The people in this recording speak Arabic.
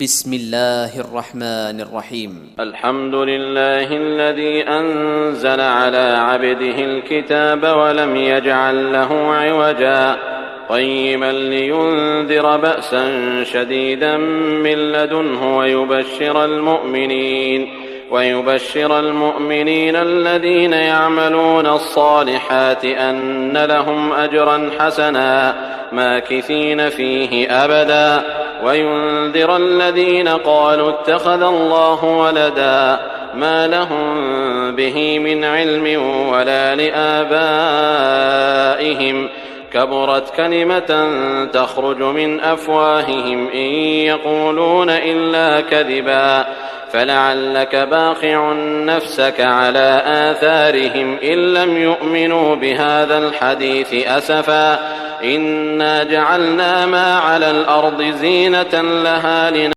بسم الله الرحمن الرحيم. الحمد لله الذي أنزل على عبده الكتاب ولم يجعل له عوجا قيما لينذر بأسا شديدا من لدنه ويبشر المؤمنين الذين يعملون الصالحات أن لهم أجرا حسنا ماكثين فيه أبدا وينذر الذين قالوا اتخذ الله ولدا ما لهم به من علم ولا لآبائهم كبرت كلمة تخرج من أفواههم إن يقولون إلا كذبا فلعلك باخع نفسك على آثارهم إن لم يؤمنوا بهذا الحديث أسفا إنا جعلنا ما على الأرض زينة لها